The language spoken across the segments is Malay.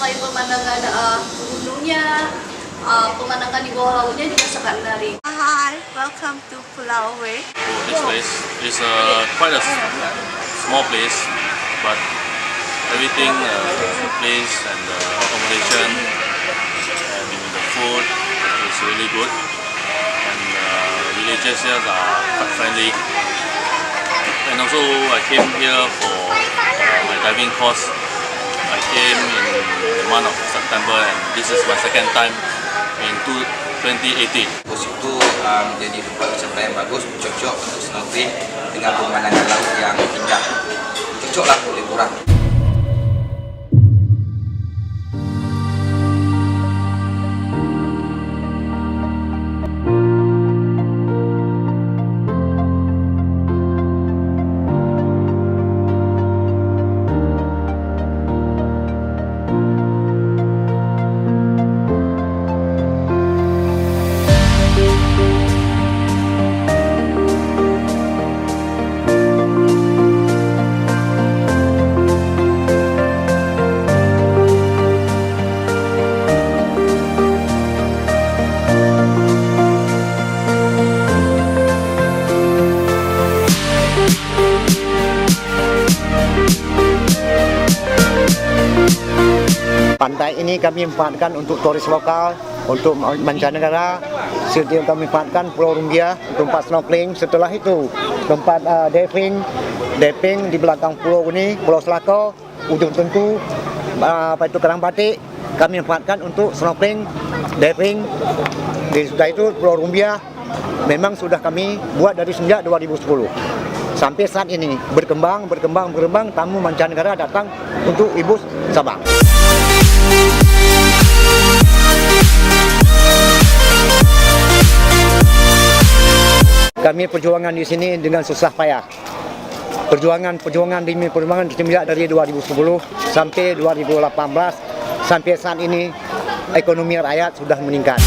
selain pemandangan gunungnya, pemandangan di bawah lautnya juga sangat menarik. Hi, welcome to Pulau Wei. This place is quite a small place, but everything, the place and the accommodation and the food is really good. And villagers here are quite friendly. And also I came here for my diving course. I came in the month of September and this is my second time in 2018. Pos itu menjadi tempat wisata yang bagus, cocok untuk snorkeling dengan pemandangan laut yang indah. Cocoklah untuk liburan. Pantai ini kami manfaatkan untuk turis lokal, untuk mancanegara. Sedia kami manfaatkan Pulau Rumbia, tempat snorkeling. Setelah itu tempat diving di belakang pulau ini, Pulau Selaka, Ujung Tentu, Kerang Batik. Kami manfaatkan untuk snorkeling, diving. Sudah itu Pulau Rumbia memang sudah kami buat dari sejak 2010. Sampai saat ini berkembang, tamu mancanegara datang untuk Ibu Sabang. Kami perjuangan di sini dengan susah payah. Perjuangan sejak dari 2010 sampai 2018 sampai saat ini ekonomi rakyat sudah meningkat.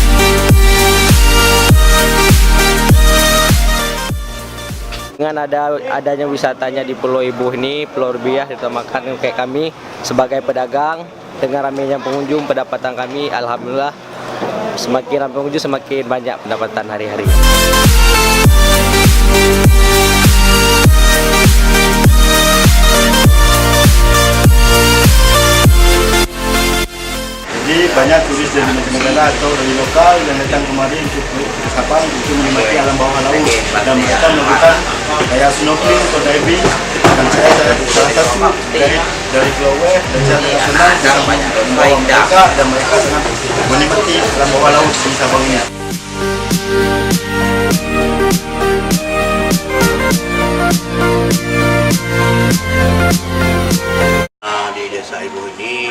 Dengan adanya wisatanya di Pulau Ibu ini, Pulau Rumbia ditamakan kayak kami sebagai pedagang, dengan ramainya pengunjung, pendapatan kami alhamdulillah semakin ramai pengunjung semakin banyak pendapatan hari-hari. Jadi banyak turis dari mancanegara atau dari lokal yang datang kemari untuk ke Sabang untuk menikmati alam bawah laut dan mereka melakukan kayak snorkeling atau diving. Dan saya salah satu dari Pulau Wei dan saya sangat senang bisa membawa mereka dan mereka sangat menikmati alam bawah laut di Sabang ini. Di desa Ibu ini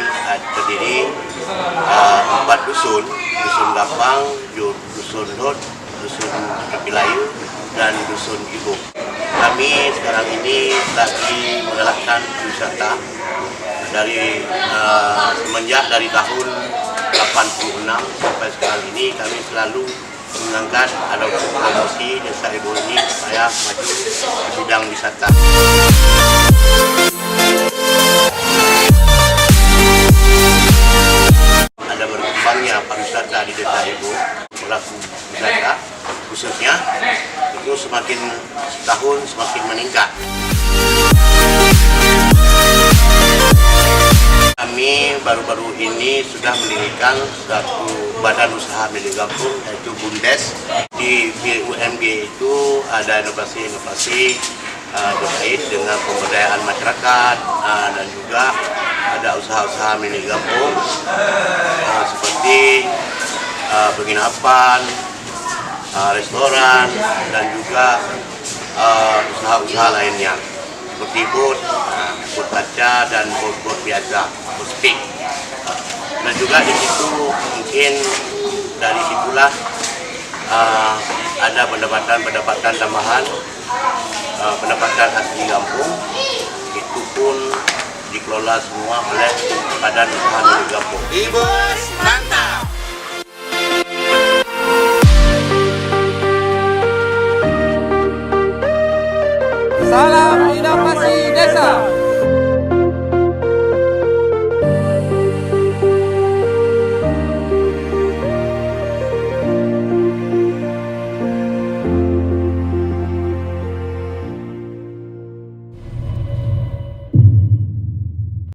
terdiri 4 dusun, dusun Lapang, dusun Dot, dusun Kepilayu, dan dusun Ibu. Kami sekarang ini lagi menggalakkan wisata dari semenjak dari tahun 86 sampai sekarang ini kami selalu mengangkat atau promosi desa Ibu ini supaya maju di bidang wisata. Ada berkembangnya pariwisata di desa Ibu, pelaku wisata khususnya itu semakin tahun semakin meningkat. Kami baru-baru ini sudah mendirikan satu badan usaha milik kampung yaitu BUMDes. Di BUMG itu ada inovasi-inovasi terkait dengan pemberdayaan masyarakat dan juga ada usaha-usaha milik kampung seperti penginapan, restoran dan juga usaha-usaha lainnya seperti bot kaca dan bot biasa, bot stick. Dan juga di situ mungkin dari situlah ada pendapatan tambahan, pendapatan asli kampung, itu pun dikelola semua oleh badan usaha milik kampung. Ibu mantap! Salam!